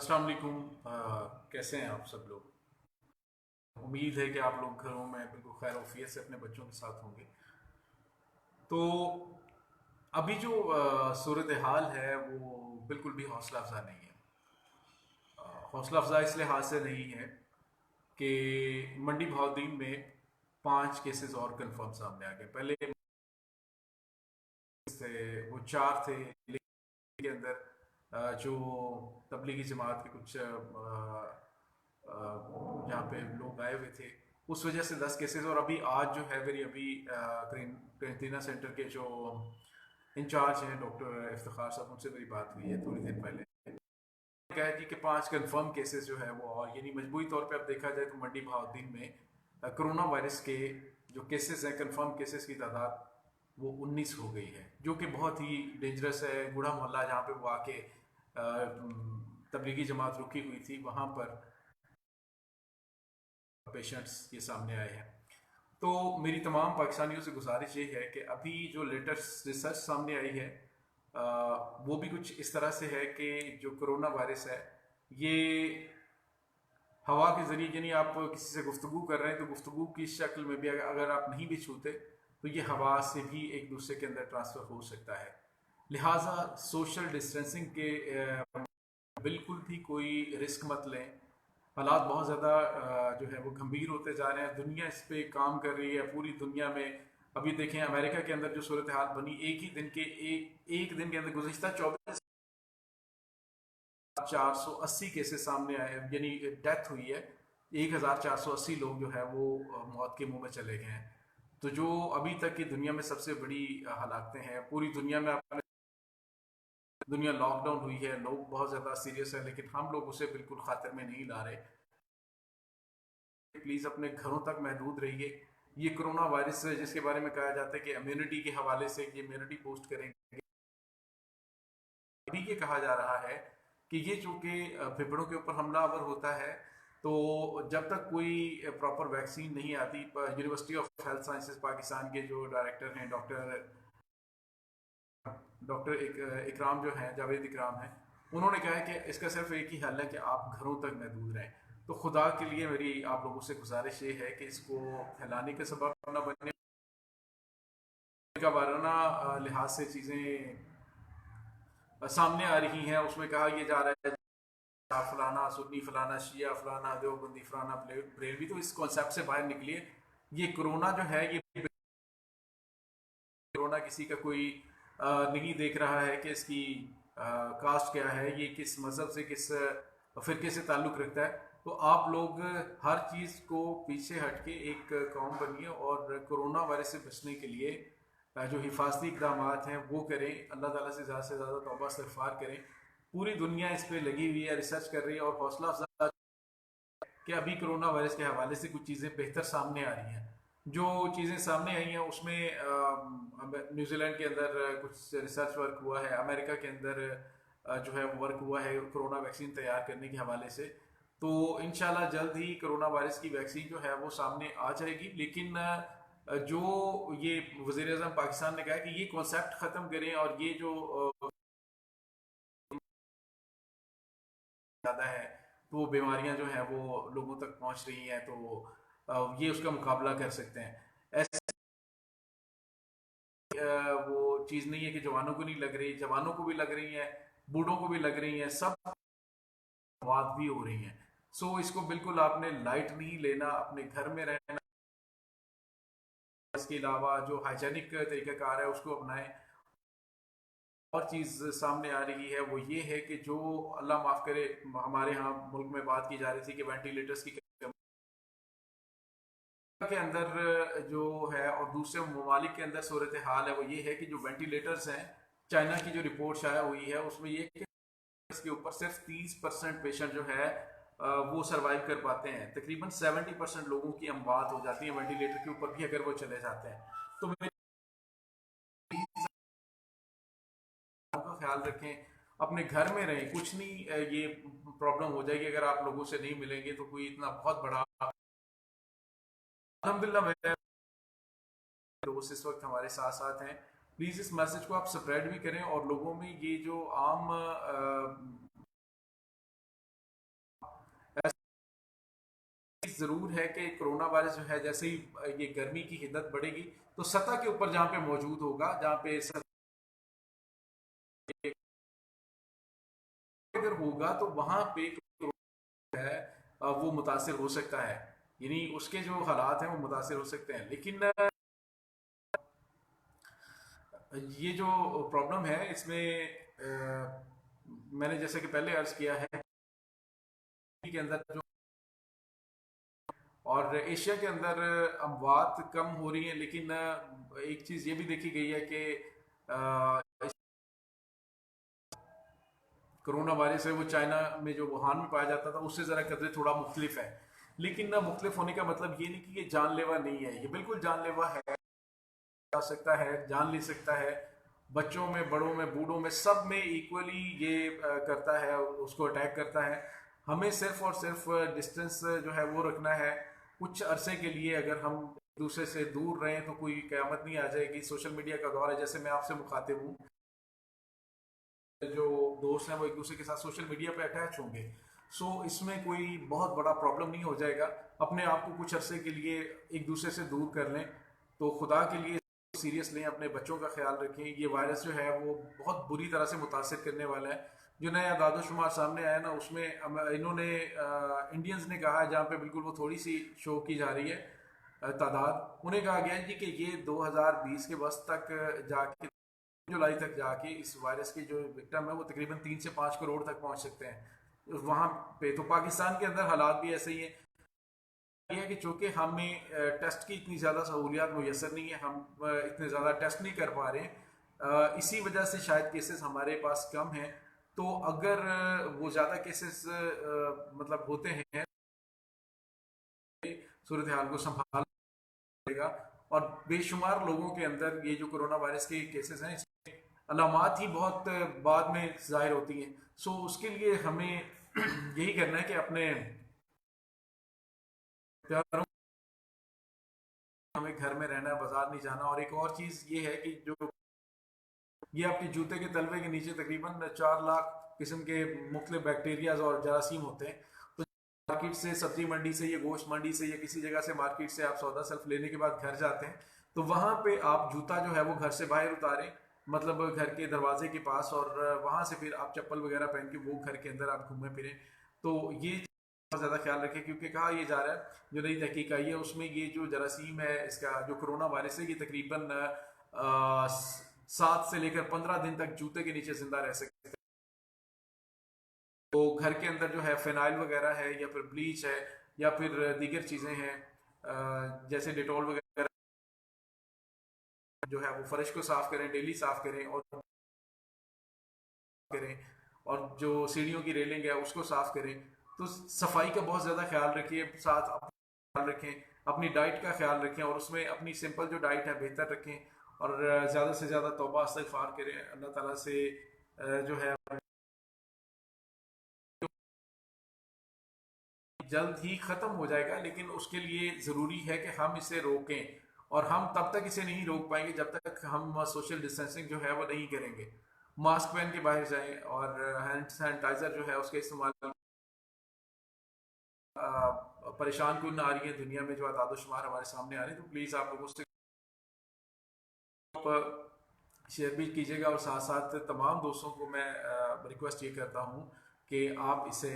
अस्सलाम वालेकुम। कैसे हैं आप सब लोग? उम्मीद है कि आप लोग घरों में बिल्कुल खैर वफियत से अपने बच्चों के साथ होंगे। तो अभी जो सूरत हाल है वो बिल्कुल भी हौसला अफजा नहीं है। हौसला अफजा इस लिहाज से नहीं है कि मंडी बहाउद्दीन में 5 केसेस और कंफर्म सामने आ गए। पहले थे वो 4 थे, लेकिन के अंदर जो तबलीगी जमात के कुछ यहाँ पे लोग आए हुए थे, उस वजह से 10 केसेस। और अभी आज जो है मेरी अभी क्रेंटीना सेंटर के जो इंचार्ज हैं डॉक्टर इफ्तिखार साहब, उनसे मेरी बात हुई है थोड़ी देर पहले। कहा है जी कि 5 कंफर्म केसेस जो है वो, और यानी मजबूरी तौर पे अब देखा जाए तो मंडी बहाउद्दीन में कोरोना वायरस के जो केसेस हैं, कंफर्म केसेस की तादाद वो 19 हो गई है, जो कि बहुत ही डेंजरस है। बूढ़ा मोहल्ला जहाँ पे वो आके तबलीगी जमात रुकी हुई थी, वहाँ पर पेशेंट्स ये सामने आए हैं। तो मेरी तमाम पाकिस्तानियों से गुजारिश ये है कि अभी जो लेटेस्ट रिसर्च सामने आई है आ, वो भी कुछ इस तरह से है कि जो कोरोना वायरस है ये हवा के ज़रिए, यानी आप किसी से गुफ्तगू कर रहे हैं तो गुफ्तगू की शक्ल में भी अगर आप नहीं भी छूते तो ये हवा से भी एक दूसरे के अंदर ट्रांसफ़र हो सकता है। लिहाजा सोशल डिस्टेंसिंग के बिल्कुल भी कोई रिस्क मत लें। हालात बहुत ज़्यादा जो है वो गंभीर होते जा रहे हैं। दुनिया इस पे काम कर रही है, पूरी दुनिया में। अभी देखें अमेरिका के अंदर जो सूरत हाल बनी, एक दिन के अंदर गुज़िश्ता 2480 केसेस सामने आए हैं, यानी डेथ हुई है। 1480 लोग जो है वो मौत के मुंह में चले गए हैं। तो जो अभी तक की दुनिया में सबसे बड़ी हलाकतें हैं पूरी दुनिया में। आपने दुनिया लॉकडाउन हुई है, लोग बहुत ज़्यादा सीरियस है, लेकिन हम लोग उसे बिल्कुल खातिर में नहीं ला रहे। प्लीज़ अपने घरों तक महदूद रहिए। ये कोरोना वायरस जिसके बारे में कहा जाता है कि इम्यूनिटी के हवाले से ये इम्यूनिटी बूस्ट करेंगे, अभी ये कहा जा रहा है कि ये चूंकि फेफड़ों के ऊपर हमलावर होता है, तो जब तक कोई प्रॉपर वैक्सीन नहीं आती। University of health sciences Pakistan के जो डायरेक्टर हैं डॉक्टर डॉक्टर इकराम जो हैं, जावेद इकराम हैं, उन्होंने कहा है कि इसका सिर्फ एक ही हल है कि आप घरों तक महदूद रहें। तो खुदा के लिए मेरी आप लोगों से गुजारिश ये है कि इसको फैलाने का सबब न बनने का। वाराना लिहाज से चीज़ें सामने आ रही हैं, उसमें कहा यह जा रहा है फलाना सुन्नी, फलाना शिया, फलाना देवबंदी, फलाना बरेलवी। तो इस कॉन्सेप्ट से बाहर निकलिए। ये कोरोना जो है, ये कोरोना किसी का कोई नहीं देख रहा है कि इसकी कास्ट क्या है, ये किस मज़हब से, किस फ़िरके से ताल्लुक़ रखता है। तो आप लोग हर चीज़ को पीछे हट के एक कौम बनिए और कोरोना वायरस से बचने के लिए जो हिफाजती इकदाम हैं वो करें। अल्लाह ताला से ज़्यादा तौबा इस्तग़फ़ार करें। पूरी दुनिया इस पर लगी हुई है, रिसर्च कर रही है, और हौसला अफजा कि अभी कोरोना वायरस के हवाले से कुछ चीज़ें बेहतर सामने आ रही हैं। जो चीज़ें सामने आई हैं उसमें न्यूजीलैंड के अंदर कुछ रिसर्च वर्क हुआ है, अमेरिका के अंदर जो है वर्क हुआ है कोरोना वैक्सीन तैयार करने के हवाले से। तो इंशाल्लाह जल्द ही कोरोना वायरस की वैक्सीन जो है वो सामने आ जाएगी। लेकिन जो ये वज़ीर आज़म पाकिस्तान ने कहा कि ये कॉन्सेप्ट ख़त्म करें, और ये जो ज़्यादा है तो वो बीमारियां जो हैं वो लोगों तक पहुंच रही हैं, तो ये उसका मुकाबला कर सकते हैं। ऐसे वो चीज़ नहीं है कि जवानों को नहीं लग रही, जवानों को भी लग रही है, बूढ़ों को भी लग रही है, सब बात भी हो रही हैं। सो इसको बिल्कुल आपने लाइट नहीं लेना, अपने घर में रहना। इसके अलावा जो हाइजेनिक तरीक़ाकार है उसको अपनाएं। और चीज़ सामने आ रही है वो ये है कि जो अल्लाह माफ़ करे, हमारे यहाँ मुल्क में बात की जा रही थी कि वेंटिलेटर्स की के अंदर जो है, और दूसरे ममालिक के अंदर सूरत हाल है वो ये है कि जो वेंटिलेटर्स हैं, चाइना की जो रिपोर्ट शाया हुई है उसमें ये कि इसके ऊपर सिर्फ 30% पेशेंट जो है वो सरवाइव कर पाते हैं। तकरीबन 70% लोगों की अमवात हो जाती है वेंटिलेटर के ऊपर भी अगर वो चले जाते हैं। तो मेरे का ख्याल रखें, अपने घर में रहें। कुछ नहीं ये प्रॉब्लम हो जाएगी अगर आप लोगों से नहीं मिलेंगे, तो कोई इतना बहुत बड़ा अल्हम्दुलिल्लाह मेरे दोस्त इस वक्त हमारे साथ साथ हैं। प्लीज़ इस मैसेज को आप स्प्रेड भी करें, और लोगों में ये जो आम ज़रूर है कि कोरोना वायरस जो है जैसे ही ये गर्मी की हिद्दत बढ़ेगी तो सतह के ऊपर जहाँ पे मौजूद होगा, जहाँ पे अगर होगा तो वहाँ पे है वो मुतासिर हो सकता है, यानी उसके जो हालात हैं वो मुतासिर हो सकते हैं। लेकिन ये जो प्रॉब्लम है इसमें मैंने जैसे कि पहले अर्ज किया है के अंदर जो और एशिया के अंदर अमवात कम हो रही है, लेकिन एक चीज़ ये भी देखी गई है कि कोरोना वायरस है वो चाइना में जो वुहान में पाया जाता था उससे ज़रा कदरे थोड़ा मुख्तलिफ है। लेकिन ना मुख्तलिफ होने का मतलब ये नहीं कि ये जानलेवा नहीं है, ये बिल्कुल जानलेवा है, जा सकता है, जान ले सकता है, बच्चों में, बड़ों में, बूढ़ों में, सब में इक्वली ये करता है, उसको अटैक करता है। हमें सिर्फ और सिर्फ डिस्टेंस जो है वो रखना है। कुछ अरसे के लिए अगर हम एक दूसरे से दूर रहें तो कोई क़यामत नहीं आ जाएगी। सोशल मीडिया का दौर है, जैसे मैं आपसे मुखातिब हूँ, जो दोस्त हैं वो एक दूसरे के साथ सोशल मीडिया पे अटैच होंगे, सो इसमें कोई बहुत बड़ा प्रॉब्लम नहीं हो जाएगा। अपने आप को कुछ अरसे के लिए एक दूसरे से दूर कर लें, तो खुदा के लिए सीरियस लें, अपने बच्चों का ख्याल रखें। ये वायरस जो है वो बहुत बुरी तरह से मुतासिर करने वाला है। जो नया दादोशुमार सामने आया ना उसमें इन्होंने इंडियंस ने कहा है, जहाँ पे बिल्कुल वो थोड़ी सी शो की जा रही है तादाद, उन्हें कहा गया है जी कि ये 2020 के बस तक जाके, जुलाई तक जाके इस वायरस की जो विक्टिम है वो तकरीबन 3 से 5 करोड़ तक पहुंच सकते हैं वहाँ पे। तो पाकिस्तान के अंदर हालात भी ऐसे ही हैं, यह है कि चूंकि हमें टेस्ट की इतनी ज़्यादा सहूलियात मुयसर नहीं है, हम इतने ज़्यादा टेस्ट नहीं कर पा रहे हैं, इसी वजह से शायद केसेस हमारे पास कम हैं। तो अगर वो ज़्यादा केसेस मतलब होते हैं, सूरत हाल को संभाल लेगा। और बेशुमार लोगों के अंदर ये जो कोरोना वायरस के केसेस हैं इसमें अलामात ही बहुत बाद में जाहिर होती हैं। सो उसके लिए हमें यही करना है कि अपने प्यारों, हमें घर में रहना है, बाजार नहीं जाना। और एक और चीज़ ये है कि जो ये आपके जूते के तलवे के नीचे तकरीबन 4 लाख किस्म के मुख्तलिफ बैक्टीरियाज और जरासीम होते हैं। तो मार्केट से, सब्जी मंडी से, या गोश्त मंडी से, या किसी जगह से मार्केट से आप सौदा सल्फ लेने के बाद घर जाते हैं, तो वहाँ पे आप जूता जो है वो घर से बाहर उतारें, मतलब घर के दरवाजे के पास, और वहाँ से फिर आप चप्पल वगैरह पहन के वो घर के अंदर आप घूमें फिरें। तो ये बहुत ज़्यादा ख्याल रखें, क्योंकि कहा यह जा रहा है, जो नई तहकीक आई है उसमें ये जो जरासीम है इसका, जो कोरोना वायरस है, ये तकरीबन 7 से लेकर 15 दिन तक जूते के नीचे जिंदा रह सकते हैं। तो घर के अंदर जो है फिनाइल वगैरह है, या फिर ब्लीच है, या फिर दीगर चीज़ें हैं जैसे डिटॉल वगैरह, जो है वो फर्श को साफ करें, डेली साफ करें, और जो सीढ़ियों की रेलिंग है उसको साफ करें। तो सफाई का बहुत ज़्यादा ख्याल रखिए, साथ अपना ख्याल रखें, अपनी डाइट का ख्याल रखें, और उसमें अपनी सिंपल जो डाइट है बेहतर रखें, और ज़्यादा से ज़्यादा तौबा इस्तिग़फ़ार करें अल्लाह ताला से। जो है जल्द ही ख़त्म हो जाएगा, लेकिन उसके लिए ज़रूरी है कि हम इसे रोकें, और हम तब तक इसे नहीं रोक पाएंगे जब तक हम सोशल डिस्टेंसिंग जो है वो नहीं करेंगे। मास्क पहन के बाहर जाएं, और हैंड सैनिटाइज़र जो है उसके इस्तेमाल। परेशान क्यों ना आ रही है दुनिया में जो आदाद-ओ-शुमार हमारे सामने आ रहे हैं, तो प्लीज़ आप लोगों से शेयर भी कीजिएगा, और साथ साथ तमाम दोस्तों को मैं रिक्वेस्ट ये करता हूँ कि आप इसे